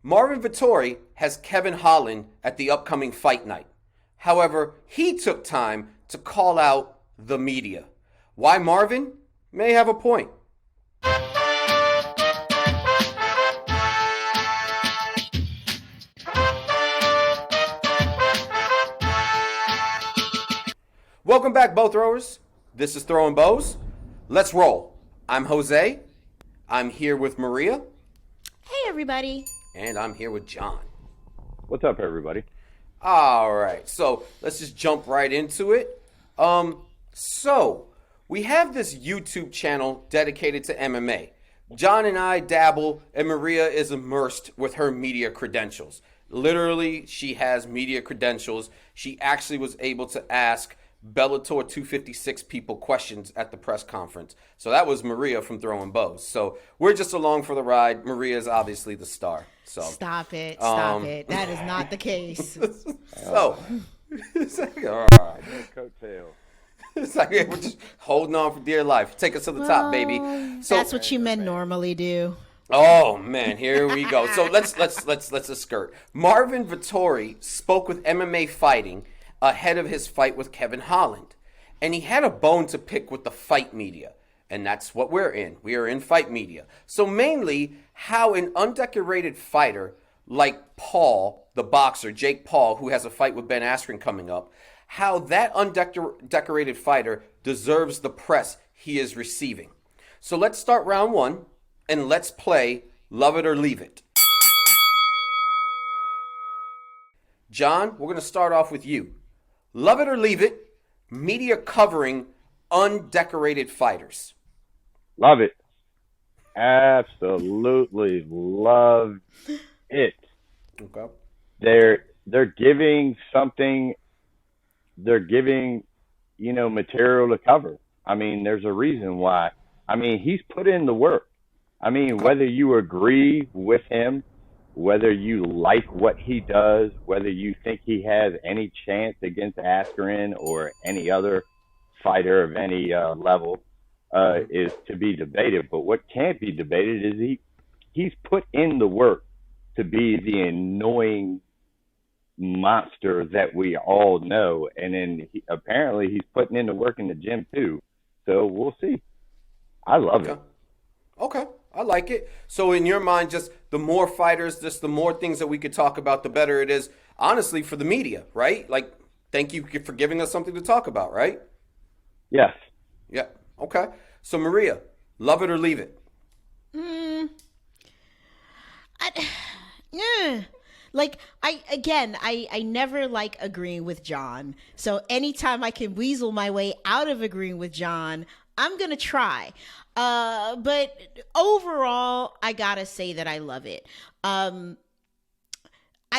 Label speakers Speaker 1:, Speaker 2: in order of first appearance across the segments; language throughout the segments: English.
Speaker 1: Marvin Vettori has Kevin Holland at the upcoming fight night. However, he took time to call out the media. Why Marvin? May have a point. Welcome back, bow throwers. This is Throwing Bows. Let's roll. I'm Jose. I'm here with Maria.
Speaker 2: Hey, everybody.
Speaker 1: And I'm here with John.
Speaker 3: What's up, everybody?
Speaker 1: All right, so let's just jump right into it. So we have this YouTube channel dedicated to MMA. John and I dabble, and Maria is immersed with her media credentials. Literally, she has media credentials. She actually was able to ask Bellator 256 people questions at the press conference. So that was Maria from Throwing Bows. So we're just along for the ride. Maria is obviously the star. So
Speaker 2: Stop it. Stop it. That is not the case.
Speaker 1: So it's like, all right.
Speaker 3: Coattail.
Speaker 1: It's like we're just holding on for dear life. Take us to the top, baby. So
Speaker 2: That's what you men normally do.
Speaker 1: oh man, here we go. So let's skirt. Marvin Vettori spoke with MMA Fighting ahead of his fight with Kevin Holland. And he had a bone to pick with the fight media. And that's what we're in. We are in fight media. So mainly how an undecorated fighter like Paul, the boxer, Jake Paul, who has a fight with Ben Askren coming up, how that undecorated fighter deserves the press he is receiving. So let's start round one and let's play Love It or Leave It. John, we're going to start off with you. Love it or leave it, media covering undecorated fighters.
Speaker 3: Love it. Absolutely love it.
Speaker 1: Okay.
Speaker 3: They're giving something. They're giving, material to cover. I mean, there's a reason why. I mean, he's put in the work. I mean, whether you agree with him, whether you like what he does, whether you think he has any chance against Askren or any other fighter of any level, is to be debated. But what can't be debated is he's put in the work to be the annoying monster that we all know. And then apparently he's putting in the work in the gym too. So we'll see. I love it.
Speaker 1: Okay. I like it. So in your mind, just the more fighters, just the more things that we could talk about, the better it is, honestly, for the media, right? Like, thank you for giving us something to talk about, right?
Speaker 3: Yes.
Speaker 1: Yeah. Okay. So Maria, love it or leave it?
Speaker 2: I never like agreeing with John. So anytime I can weasel my way out of agreeing with John, I'm going to try. But overall, I gotta say that I love it. I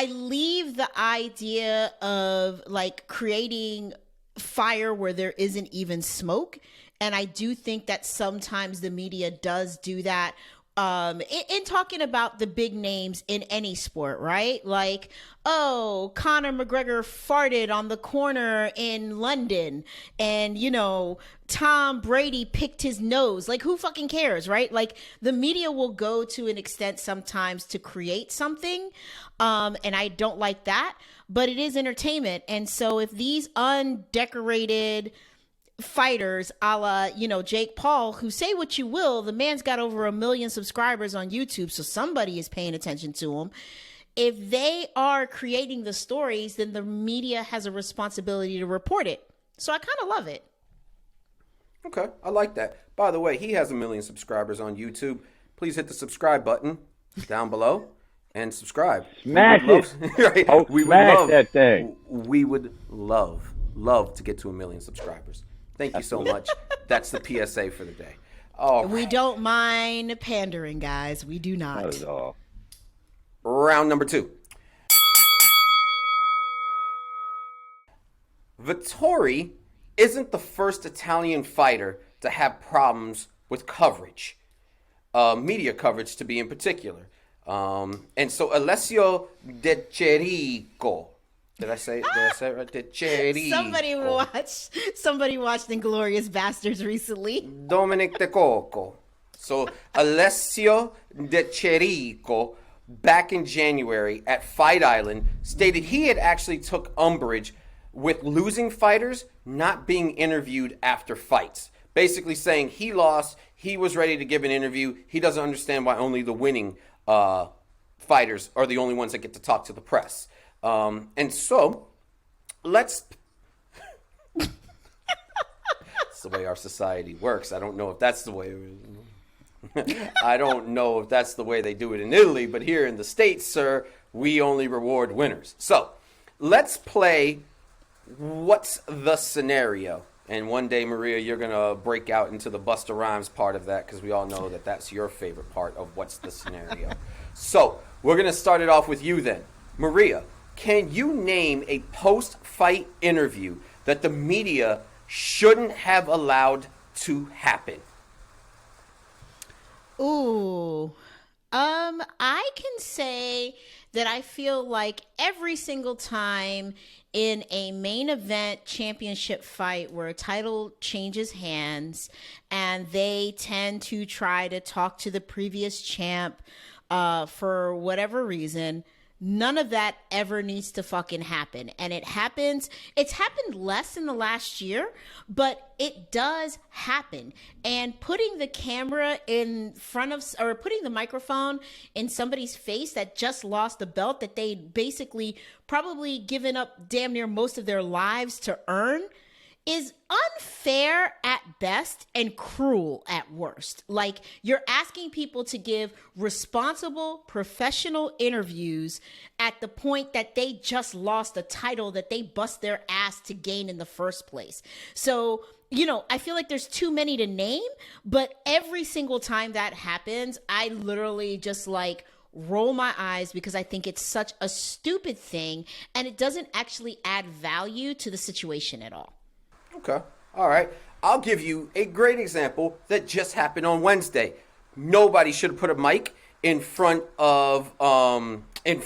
Speaker 2: leave the idea of like creating fire where there isn't even smoke. And I do think that sometimes the media does do that. In talking about the big names in any sport, right? Like, oh, Conor McGregor farted on the corner in London and, Tom Brady picked his nose. Like, who fucking cares, right? Like, the media will go to an extent sometimes to create something. And I don't like that, but it is entertainment. And so if these undecorated fighters a la, Jake Paul, who say what you will, the man's got over 1 million subscribers on YouTube, so somebody is paying attention to him. If they are creating the stories, then the media has a responsibility to report it. So I kind of love it.
Speaker 1: Okay, I like that. By the way, he has 1 million subscribers on YouTube. Please hit the subscribe button down below and subscribe.
Speaker 3: Smash it.
Speaker 1: Right?
Speaker 3: Oh, smash that thing.
Speaker 1: We would love to get to 1 million subscribers. Thank you so much. That's the PSA for the day. Oh,
Speaker 2: we don't mind pandering, guys. We do not.
Speaker 3: Not at all.
Speaker 1: Round number 2. Vettori isn't the first Italian fighter to have problems with coverage, media coverage to be in particular. And so Alessio De Chirico. Did I say it right? De Chirico.
Speaker 2: Somebody watched Inglourious Bastards recently.
Speaker 1: Dominic De Coco. So Alessio De Chirico back in January at Fight Island stated he had actually took umbrage with losing fighters not being interviewed after fights. Basically saying he lost, he was ready to give an interview. He doesn't understand why only the winning fighters are the only ones that get to talk to the press. And so, let's... That's the way our society works. I don't know if that's the way... I don't know if that's the way they do it in Italy, but here in the States, sir, we only reward winners. So, let's play What's the Scenario? And one day, Maria, you're going to break out into the Busta Rhymes part of that because we all know that that's your favorite part of What's the Scenario. So, we're going to start it off with you then. Maria, can you name a post-fight interview that the media shouldn't have allowed to happen?
Speaker 2: Ooh. I can say that I feel like every single time in a main event championship fight where a title changes hands and they tend to try to talk to the previous champ for whatever reason, none of that ever needs to fucking happen. And it's happened less in the last year, but it does happen. And putting the camera in front of, or putting the microphone in somebody's face that just lost the belt that they basically probably given up damn near most of their lives to earn is unfair at best and cruel at worst. Like, you're asking people to give responsible, professional interviews at the point that they just lost a title that they bust their ass to gain in the first place. So, you know, I feel like there's too many to name, but every single time that happens, I literally just like roll my eyes because I think it's such a stupid thing and it doesn't actually add value to the situation at all.
Speaker 1: Okay. All right. I'll give you a great example that just happened on Wednesday. Nobody should have put a mic in front of it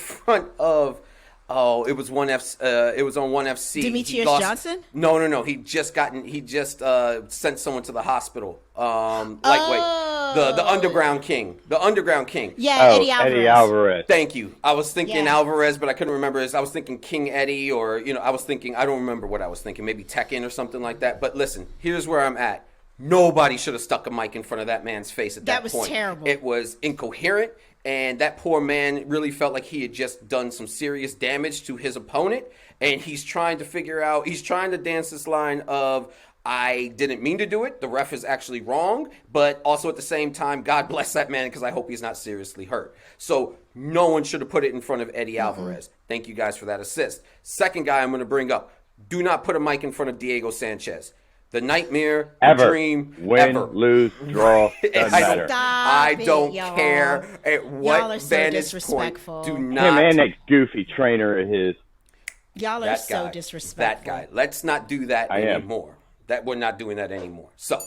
Speaker 1: was it was on 1FC.
Speaker 2: Demetrius Johnson?
Speaker 1: No. He just sent someone to the hospital. The Underground King. The Underground King.
Speaker 2: Yeah, Eddie Alvarez.
Speaker 3: Eddie Alvarez.
Speaker 1: Thank you. I was thinking Alvarez, but I couldn't remember his. I was thinking King Eddie, or I don't remember what I was thinking. Maybe Tekken or something like that. But listen, here's where I'm at. Nobody should have stuck a mic in front of that man's face at that point. That was
Speaker 2: terrible.
Speaker 1: It was incoherent, and that poor man really felt like he had just done some serious damage to his opponent, and he's trying to dance this line of, I didn't mean to do it, the ref is actually wrong, but also at the same time, God bless that man because I hope he's not seriously hurt. So no one should have put it in front of Eddie Alvarez. Thank you guys for that assist. Second guy I'm going to bring up, do not put a mic in front of Diego Sanchez. The nightmare, the dream,
Speaker 3: win, lose, draw, doesn't matter.
Speaker 1: I don't care at what vantage point. Do not.
Speaker 3: Him and that goofy trainer of his.
Speaker 2: Y'all are so disrespectful.
Speaker 1: That guy. Let's not do that anymore. We're not doing that anymore. So,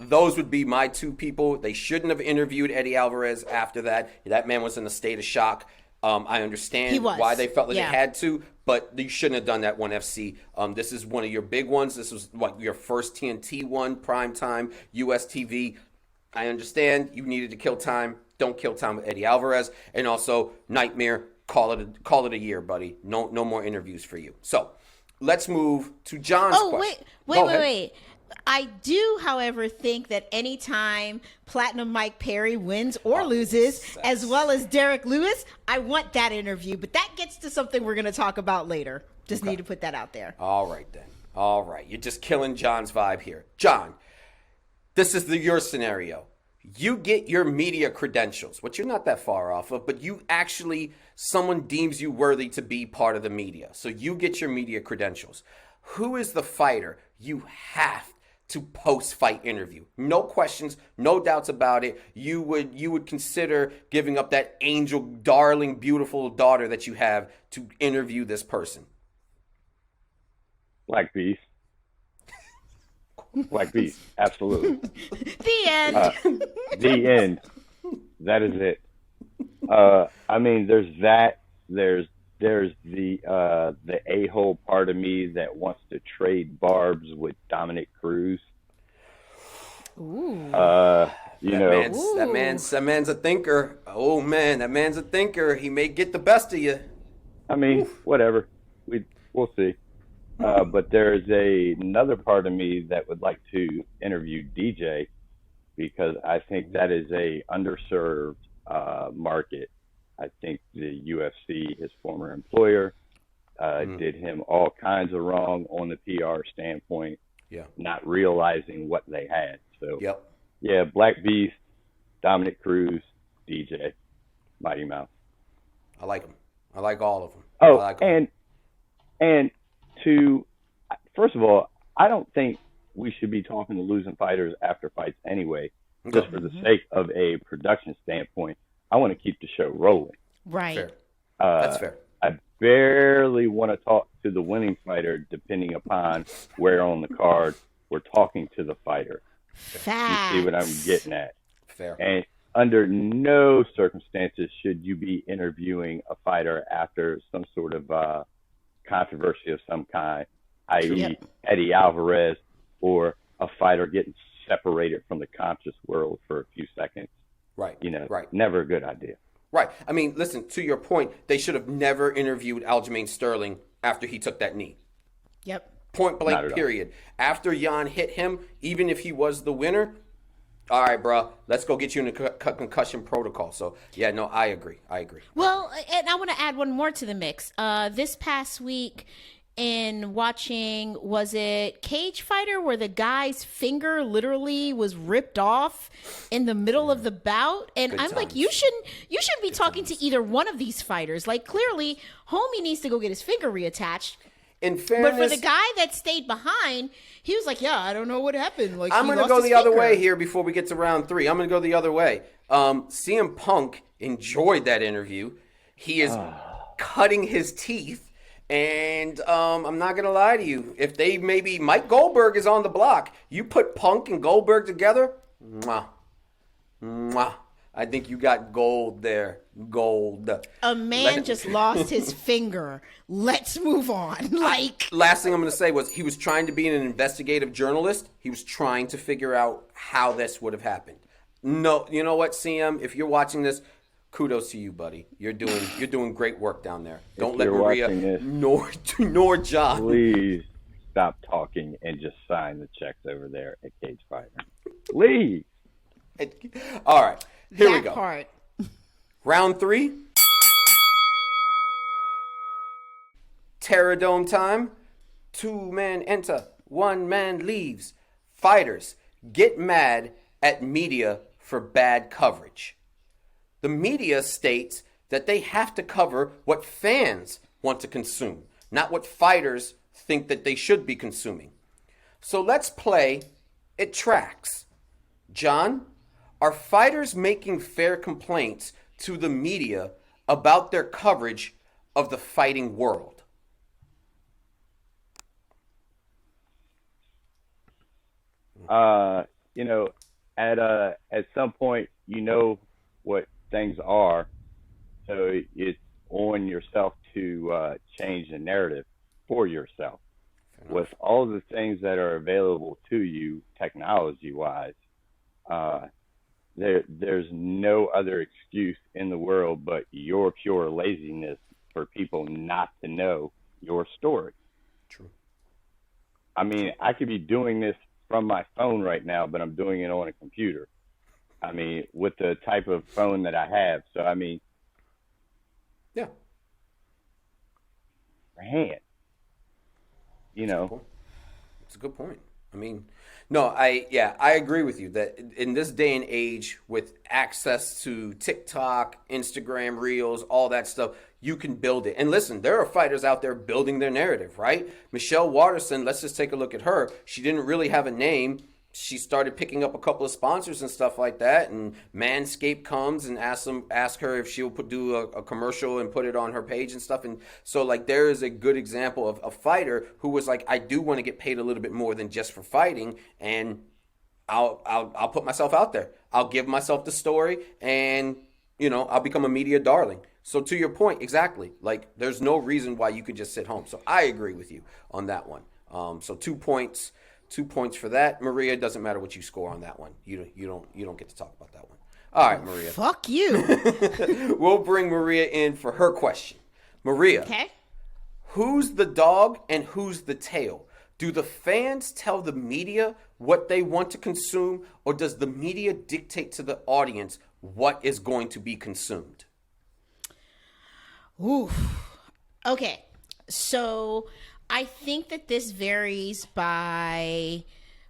Speaker 1: those would be my two people. They shouldn't have interviewed Eddie Alvarez after that. That man was in a state of shock. I understand why they felt like they had to, but you shouldn't have done that 1FC. This is one of your big ones. This was your first TNT one, primetime, US TV. I understand you needed to kill time. Don't kill time with Eddie Alvarez. And also, Nightmare, call it a year, buddy. No more interviews for you. So, let's move to John's question.
Speaker 2: Wait. I do, however, think that anytime Platinum Mike Perry wins or loses, as well as Derek Lewis, I want that interview. But that gets to something we're going to talk about later. Just need to put that out there.
Speaker 1: All right, then. All right. You're just killing John's vibe here. John, this is your scenario. You get your media credentials, which you're not that far off of, but someone deems you worthy to be part of the media. So you get your media credentials. Who is the fighter you have to post-fight interview? No questions, no doubts about it. You would consider giving up that angel, darling, beautiful daughter that you have to interview this person.
Speaker 3: Black Beast. Black Beast, absolutely.
Speaker 2: The end.
Speaker 3: The end. That is it. I mean, there's that. There's the a-hole part of me that wants to trade barbs with Dominic Cruz.
Speaker 2: Ooh.
Speaker 3: You
Speaker 1: That
Speaker 3: know,
Speaker 1: man's that man's a thinker. Oh man, that man's a thinker. He may get the best of you.
Speaker 3: I mean, whatever. We'll see. But there's another part of me that would like to interview DJ because I think that is a underserved market. I think the UFC, his former employer, did him all kinds of wrong on the PR standpoint,
Speaker 1: Yeah.
Speaker 3: not realizing what they had. So,
Speaker 1: Yep.
Speaker 3: yeah, Black Beast, Dominic Cruz, DJ, Mighty Mouse.
Speaker 1: I like him. I like all of them.
Speaker 3: Oh,
Speaker 1: I like 'em.
Speaker 3: and to first of all, I don't think we should be talking to losing fighters after fights anyway. Just for the sake of a production standpoint, I want to keep the show rolling.
Speaker 2: Right.
Speaker 1: Fair. That's fair.
Speaker 3: I barely want to talk to the winning fighter, depending upon where on the card we're talking to the fighter.
Speaker 2: Facts.
Speaker 3: You see what I'm getting at?
Speaker 1: Fair.
Speaker 3: And under no circumstances should you be interviewing a fighter after some sort of controversy of some kind, i.e.
Speaker 2: Yep.
Speaker 3: Eddie Alvarez or a fighter getting separated from the conscious world for a few seconds.
Speaker 1: Right.
Speaker 3: You know,
Speaker 1: Right.
Speaker 3: never a good idea.
Speaker 1: Right. I mean, listen, to your point, they should have never interviewed Aljamain Sterling after he took that knee.
Speaker 2: Yep.
Speaker 1: Point
Speaker 3: Not
Speaker 1: blank,
Speaker 3: at all.
Speaker 1: period. After Jan hit him, even if he was the winner, all right, bro, let's go get you in the concussion protocol. So, yeah, no, I agree.
Speaker 2: Well, and I want to add one more to the mix. This past week, in watching, was it Cage Fighter, where the guy's finger literally was ripped off in the middle of the bout? And
Speaker 1: Good
Speaker 2: I'm like,
Speaker 1: times.
Speaker 2: you shouldn't be talking to either one of these fighters. Like, clearly, homie needs to go get his finger reattached.
Speaker 1: In fairness,
Speaker 2: But for the guy that stayed behind, he was like, yeah, I don't know what happened. Like,
Speaker 1: I'm
Speaker 2: going
Speaker 1: going
Speaker 2: to
Speaker 1: to go the other way here before we get to round 3. I'm going to go the other way. CM Punk enjoyed that interview. He is cutting his teeth. And I'm not going to lie to you. If they maybe Mike Goldberg is on the block, you put Punk and Goldberg together, mwah, mwah. I think you got gold there. Gold.
Speaker 2: A man just lost his finger. Let's move on. Like,
Speaker 1: Last thing I'm going to say was he was trying to be an investigative journalist. He was trying to figure out how this would have happened. No, you know what, CM? If you're watching this, kudos to you, buddy. You're doing great work down there. Don't let
Speaker 3: you're
Speaker 1: Maria
Speaker 3: watching this,
Speaker 1: nor John.
Speaker 3: Please stop talking and just sign the checks over there at Cage Fighter. Please.
Speaker 1: All right, here we
Speaker 2: that
Speaker 1: go.
Speaker 2: part.
Speaker 1: Round 3. Terradome time. 2 men enter, 1 man leaves. Fighters get mad at media for bad coverage. The media states that they have to cover what fans want to consume, not what fighters think that they should be consuming. So let's play It Tracks. John, are fighters making fair complaints to the media about their coverage of the fighting world?
Speaker 3: You know, at some point, you know what things are, so it's on yourself to change the narrative for yourself. With all the things that are available to you, technology-wise, there's no other excuse in the world but your pure laziness for people not to know your story.
Speaker 1: True.
Speaker 3: I mean, I could be doing this from my phone right now, but I'm doing it on a computer. I mean, with the type of phone that I have. So, I mean,
Speaker 1: Yeah.
Speaker 3: for hand, you know.
Speaker 1: It's a good point. I mean, no, I agree with you that in this day and age with access to TikTok, Instagram Reels, all that stuff, you can build it. And listen, there are fighters out there building their narrative, right? Michelle Waterson, let's just take a look at her. She didn't really have a name. She started picking up a couple of sponsors and stuff like that, and Manscaped comes and ask her if she'll do a commercial and put it on her page and stuff. And so, like, there is a good example of a fighter who was like, I do want to get paid a little bit more than just for fighting, and I'll put myself out there. I'll give myself the story, and I'll become a media darling. So to your point, exactly, like, there's no reason why you could just sit home. So I agree with you on that one. So 2 points 2 points for that. Maria, doesn't matter what you score on that one. You don't get to talk about that one. All right, Maria.
Speaker 2: Fuck you.
Speaker 1: We'll bring Maria in for her question. Maria.
Speaker 2: Okay.
Speaker 1: Who's the dog and who's the tail? Do the fans tell the media what they want to consume, or does the media dictate to the audience what is going to be consumed?
Speaker 2: Oof. Okay. So I think that this varies by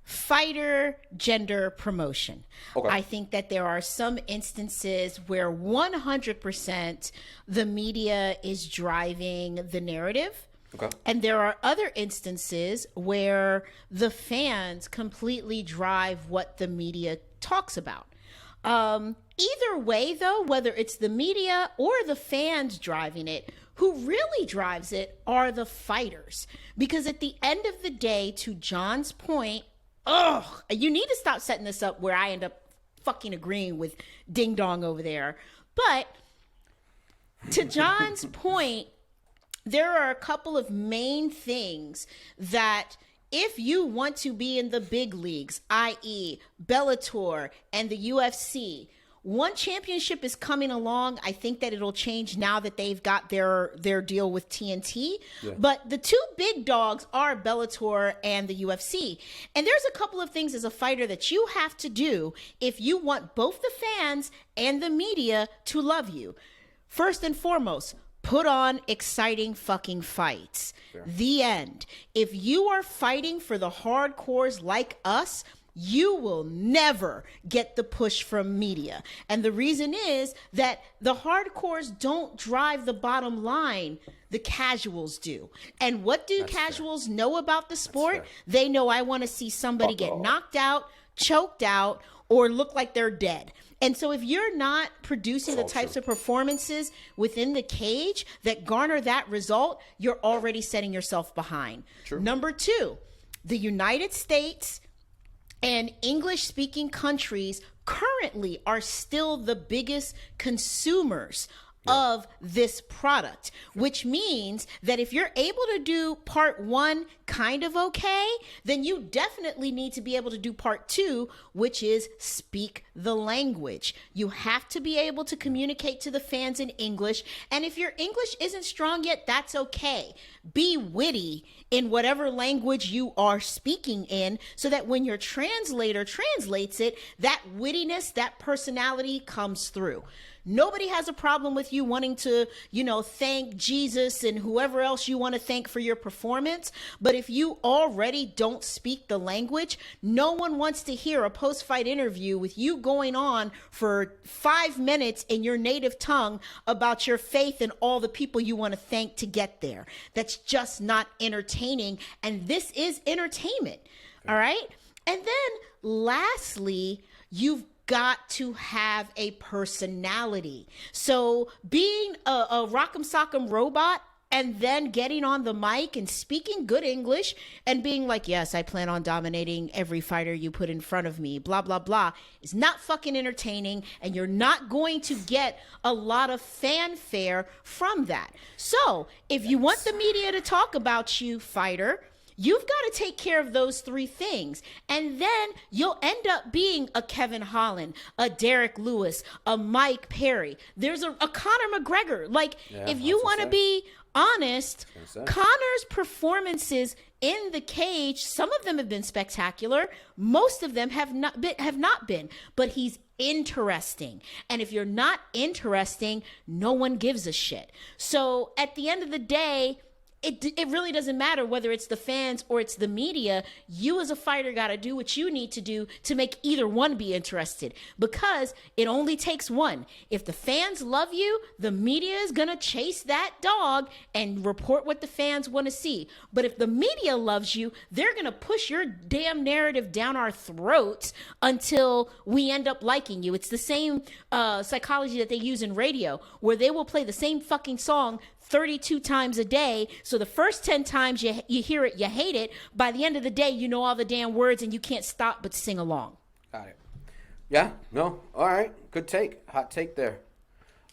Speaker 2: fighter, gender, promotion.
Speaker 1: Okay.
Speaker 2: I think that there are some instances where 100% the media is driving the narrative.
Speaker 1: Okay.
Speaker 2: And there are other instances where the fans completely drive what the media talks about. Either way, though, whether it's the media or the fans driving it, who really drives it are the fighters. Because at the end of the day, to John's point, you need to stop setting this up where I end up fucking agreeing with Ding Dong over there. But to John's point, there are a couple of main things that if you want to be in the big leagues, i.e. Bellator and the UFC, one championship is coming along. I think that it'll change now that they've got their deal with TNT. Yeah. But the two big dogs are Bellator and the UFC. And there's a couple of things as a fighter that you have to do if you want both the fans and the media to love you. First and foremost, put on exciting fucking fights. Sure. The end. If you are fighting for the hardcores like us, you will never get the push from media. And the reason is that the hardcores don't drive the bottom line. The casuals do. And what do casuals know about the sport? They know I want to see somebody get knocked out, choked out, or look like they're dead. And so if you're not producing the types of performances within the cage that garner that result, you're already setting yourself behind. True. Number two, the United States and English-speaking countries currently are still the biggest consumers of this product, which means that if you're able to do part one kind of okay, then you definitely need to be able to do part two, which is speak the language. You have to be able to communicate to the fans in English. And if your English isn't strong yet, that's okay. Be witty in whatever language you are speaking in, so that when your translator translates it, that wittiness, that personality comes through. Nobody has a problem with you wanting to, thank Jesus and whoever else you want to thank for your performance. But if you already don't speak the language, no one wants to hear a post-fight interview with you going on for 5 minutes in your native tongue about your faith and all the people you want to thank to get there. That's just not entertaining. And this is entertainment. All right. And then lastly, you've got to have a personality. So being a rock'em sock'em robot and then getting on the mic and speaking good English and being like, yes, I plan on dominating every fighter you put in front of me, blah, blah, blah, is not fucking entertaining, and you're not going to get a lot of fanfare from that. So if you want the media to talk about you, fighter, you've got to take care of those three things. And then you'll end up being a Kevin Holland, a Derek Lewis, a Mike Perry. There's a Conor McGregor. If you want to be honest, Conor's performances in the cage, some of them have been spectacular. Most of them have not been. But he's interesting. And if you're not interesting, no one gives a shit. So at the end of the day, it really doesn't matter whether it's the fans or it's the media. You as a fighter got to do what you need to do to make either one be interested, because it only takes one. If the fans love you, the media is going to chase that dog and report what the fans want to see. But if the media loves you, they're going to push your damn narrative down our throats until we end up liking you. It's the same psychology that they use in radio, where they will play the same fucking song 32 times a day. So the first 10 times you hear it, you hate it. By the end of the day, you know all the damn words and you can't stop but sing along.
Speaker 1: Got it. Yeah, no. All right. Good take. Hot take there.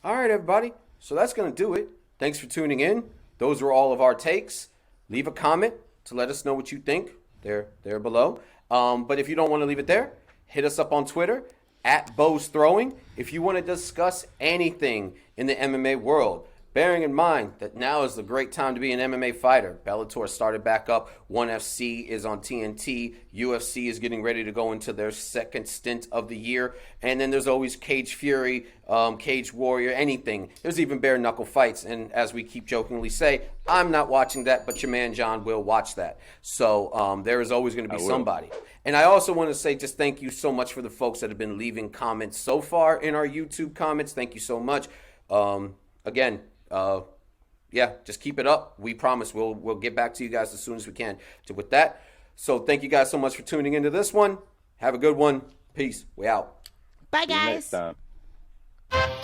Speaker 1: All right, everybody. So that's going to do it. Thanks for tuning in. Those were all of our takes. Leave a comment to let us know what you think. They're below. But if you don't want to leave it there, hit us up on Twitter at Bo's Throwing. If you want to discuss anything in the MMA world, bearing in mind that now is the great time to be an MMA fighter. Bellator started back up. ONE FC is on TNT. UFC is getting ready to go into their second stint of the year. And then there's always Cage Fury, Cage Warrior, anything. There's even bare knuckle fights. And as we keep jokingly say, I'm not watching that, but your man John will watch that. So there is always going to be somebody. And I also want to say just thank you so much for the folks that have been leaving comments so far in our YouTube comments. Thank you so much. Again, yeah, just keep it up. We promise we'll get back to you guys as soon as we can. So with that, so thank you guys so much for tuning into this one. Have a good one. Peace. We out.
Speaker 2: Bye,
Speaker 3: See you
Speaker 2: guys.
Speaker 3: next time.